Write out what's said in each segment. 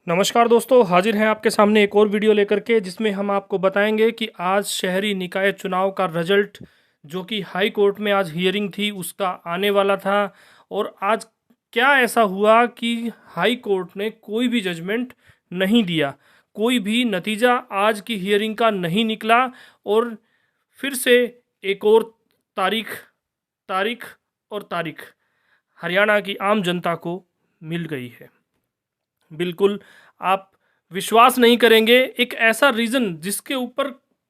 नमस्कार दोस्तों, हाजिर हैं आपके सामने एक और वीडियो लेकर के जिसमें हम आपको बताएंगे कि आज शहरी निकाय चुनाव का रिजल्ट जो कि हाई कोर्ट में आज हियरिंग थी उसका आने वाला था। और आज क्या ऐसा हुआ कि हाई कोर्ट ने कोई भी जजमेंट नहीं दिया, कोई भी नतीजा आज की हियरिंग का नहीं निकला। और फिर से एक और तारीख तारीख और तारीख हरियाणा की आम जनता को मिल गई है। बिल्कुल, आप विश्वास नहीं करेंगे, एक ऐसा रीज़न जिसके ऊपर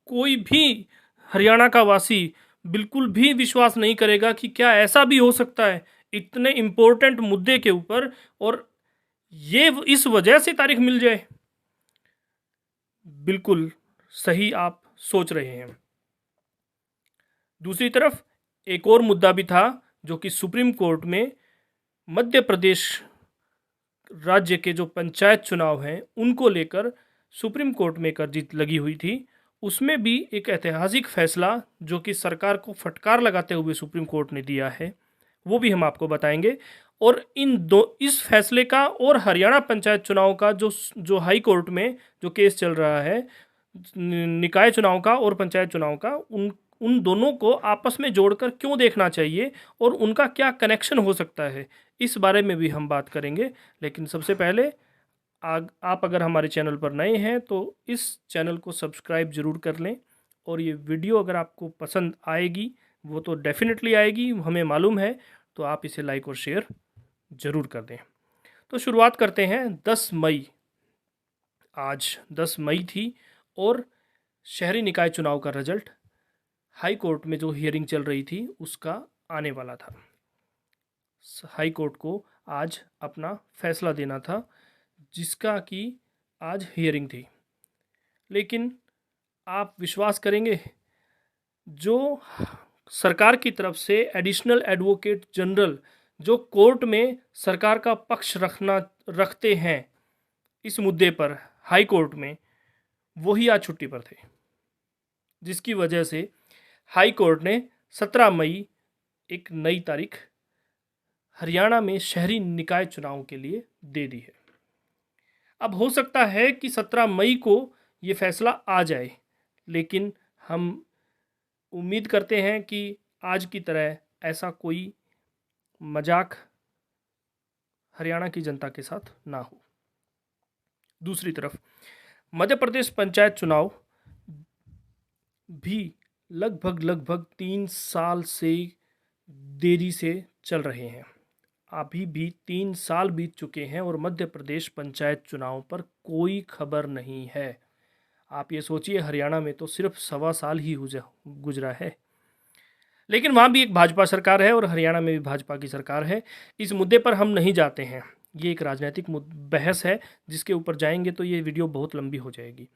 कोई भी हरियाणा का वासी बिल्कुल भी विश्वास नहीं करेगा कि क्या ऐसा भी हो सकता है इतने इम्पोर्टेंट मुद्दे के ऊपर, और ये इस वजह से तारीख मिल जाए। बिल्कुल सही आप सोच रहे हैं। दूसरी तरफ एक और मुद्दा भी था जो कि सुप्रीम कोर्ट में मध्य प्रदेश राज्य के जो पंचायत चुनाव हैं उनको लेकर सुप्रीम कोर्ट में एक अर्जी लगी हुई थी। उसमें भी एक ऐतिहासिक फैसला जो कि सरकार को फटकार लगाते हुए सुप्रीम कोर्ट ने दिया है, वो भी हम आपको बताएंगे। और इस फैसले का और हरियाणा पंचायत चुनाव का जो जो हाई कोर्ट में जो केस चल रहा है, निकाय चुनाव का और पंचायत चुनाव का, उन उन दोनों को आपस में जोड़कर क्यों देखना चाहिए और उनका क्या कनेक्शन हो सकता है, इस बारे में भी हम बात करेंगे। लेकिन सबसे पहले आप अगर हमारे चैनल पर नए हैं तो इस चैनल को सब्सक्राइब ज़रूर कर लें। और ये वीडियो अगर आपको पसंद आएगी, वो तो डेफिनेटली आएगी, हमें मालूम है, तो आप इसे लाइक और शेयर ज़रूर कर दें। तो शुरुआत करते हैं 10 मई। आज 10 मई थी और शहरी निकाय चुनाव का रिजल्ट हाई कोर्ट में जो हियरिंग चल रही थी उसका आने वाला था। हाई कोर्ट को आज अपना फैसला देना था जिसका कि आज हियरिंग थी। लेकिन आप विश्वास करेंगे, जो सरकार की तरफ से एडिशनल एडवोकेट जनरल जो कोर्ट में सरकार का पक्ष रखते हैं इस मुद्दे पर हाई कोर्ट में, वही आज छुट्टी पर थे, जिसकी वजह से हाई कोर्ट ने 17 मई एक नई तारीख हरियाणा में शहरी निकाय चुनाव के लिए दे दी है। अब हो सकता है कि 17 मई को ये फैसला आ जाए, लेकिन हम उम्मीद करते हैं कि आज की तरह ऐसा कोई मजाक हरियाणा की जनता के साथ ना हो। दूसरी तरफ मध्य प्रदेश पंचायत चुनाव भी लगभग 3 साल से देरी से चल रहे हैं। अभी भी 3 साल बीत चुके हैं और मध्य प्रदेश पंचायत चुनाव पर कोई खबर नहीं है। आप ये सोचिए, हरियाणा में तो सिर्फ 1.25 साल ही गुजरा है, लेकिन वहाँ भी एक भाजपा सरकार है और हरियाणा में भी भाजपा की सरकार है। इस मुद्दे पर हम नहीं जाते हैं, ये एक राजनीतिक बहस है जिसके ऊपर जाएंगे तो ये वीडियो बहुत लंबी हो जाएगी।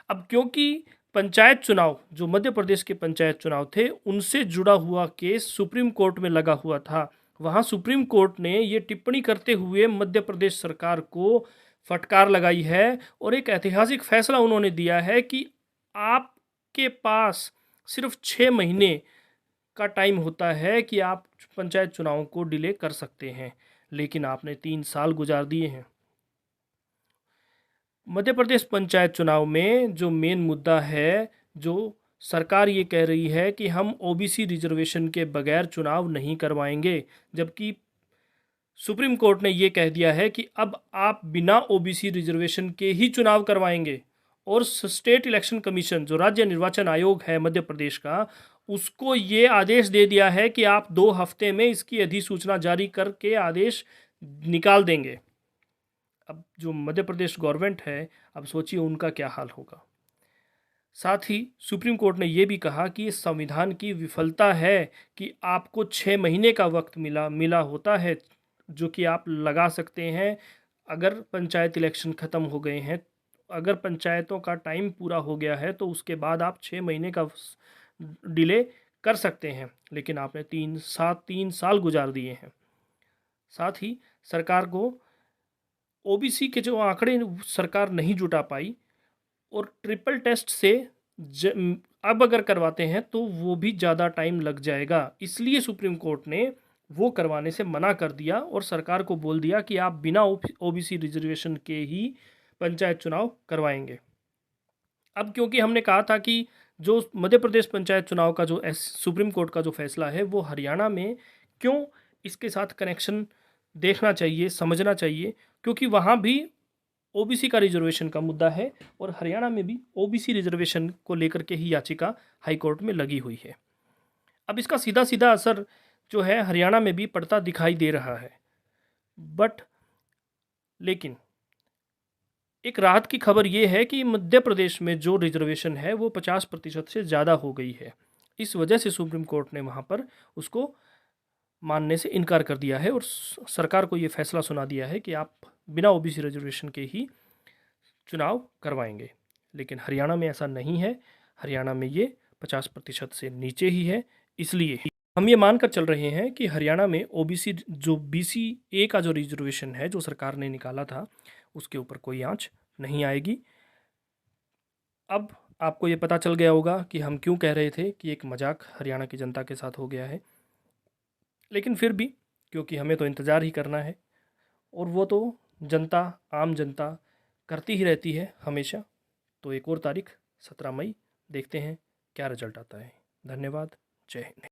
अब क्योंकि पंचायत चुनाव जो मध्य प्रदेश के पंचायत चुनाव थे उनसे जुड़ा हुआ केस सुप्रीम कोर्ट में लगा हुआ था, वहाँ सुप्रीम कोर्ट ने ये टिप्पणी करते हुए मध्य प्रदेश सरकार को फटकार लगाई है और एक ऐतिहासिक फैसला उन्होंने दिया है कि आपके पास सिर्फ 6 महीने का टाइम होता है कि आप पंचायत चुनाव को डिले कर सकते हैं, लेकिन आपने 3 साल गुजार दिए हैं। मध्य प्रदेश पंचायत चुनाव में जो मेन मुद्दा है, जो सरकार ये कह रही है कि हम ओबीसी रिजर्वेशन के बगैर चुनाव नहीं करवाएंगे, जबकि सुप्रीम कोर्ट ने ये कह दिया है कि अब आप बिना ओबीसी रिजर्वेशन के ही चुनाव करवाएंगे। और स्टेट इलेक्शन कमीशन जो राज्य निर्वाचन आयोग है मध्य प्रदेश का, उसको ये आदेश दे दिया है कि आप 2 हफ्ते में इसकी अधिसूचना जारी करके आदेश निकाल देंगे। अब जो मध्य प्रदेश गवर्नमेंट है, अब सोचिए उनका क्या हाल होगा। साथ ही सुप्रीम कोर्ट ने यह भी कहा कि इस संविधान की विफलता है कि आपको 6 महीने का वक्त मिला होता है जो कि आप लगा सकते हैं अगर पंचायत इलेक्शन ख़त्म हो गए हैं। अगर पंचायतों का टाइम पूरा हो गया है तो उसके बाद आप 6 महीने का डिले कर सकते हैं, लेकिन आपने 3 साल गुजार दिए हैं। साथ ही सरकार को ओबीसी के जो आंकड़े सरकार नहीं जुटा पाई और ट्रिपल टेस्ट से अब अगर करवाते हैं तो वो भी ज़्यादा टाइम लग जाएगा, इसलिए सुप्रीम कोर्ट ने वो करवाने से मना कर दिया और सरकार को बोल दिया कि आप बिना ओबीसी रिजर्वेशन के ही पंचायत चुनाव करवाएंगे। अब क्योंकि हमने कहा था कि जो मध्य प्रदेश पंचायत चुनाव का जो सुप्रीम कोर्ट का जो फैसला है वो हरियाणा में क्यों इसके साथ कनेक्शन देखना चाहिए, समझना चाहिए, क्योंकि वहाँ भी ओबीसी का रिजर्वेशन का मुद्दा है और हरियाणा में भी ओबीसी रिजर्वेशन को लेकर के ही याचिका हाईकोर्ट में लगी हुई है। अब इसका सीधा सीधा असर जो है हरियाणा में भी पड़ता दिखाई दे रहा है। लेकिन एक राहत की खबर ये है कि मध्य प्रदेश में जो रिजर्वेशन है वो 50% से ज़्यादा हो गई है। इस वजह से सुप्रीम कोर्ट ने वहाँ पर उसको मानने से इनकार कर दिया है और सरकार को ये फैसला सुना दिया है कि आप बिना ओबीसी रिजर्वेशन के ही चुनाव करवाएंगे। लेकिन हरियाणा में ऐसा नहीं है, हरियाणा में ये 50% से नीचे ही है। इसलिए हम ये मानकर चल रहे हैं कि हरियाणा में ओबीसी जो BCA का जो रिजर्वेशन है जो सरकार ने निकाला था उसके ऊपर कोई आंच नहीं आएगी। अब आपको ये पता चल गया होगा कि हम क्यों कह रहे थे कि एक मजाक हरियाणा की जनता के साथ हो गया है। लेकिन फिर भी क्योंकि हमें तो इंतज़ार ही करना है और वो तो जनता, आम जनता करती ही रहती है हमेशा। तो एक और तारीख 17 मई देखते हैं क्या रिजल्ट आता है। धन्यवाद। जय हिंद।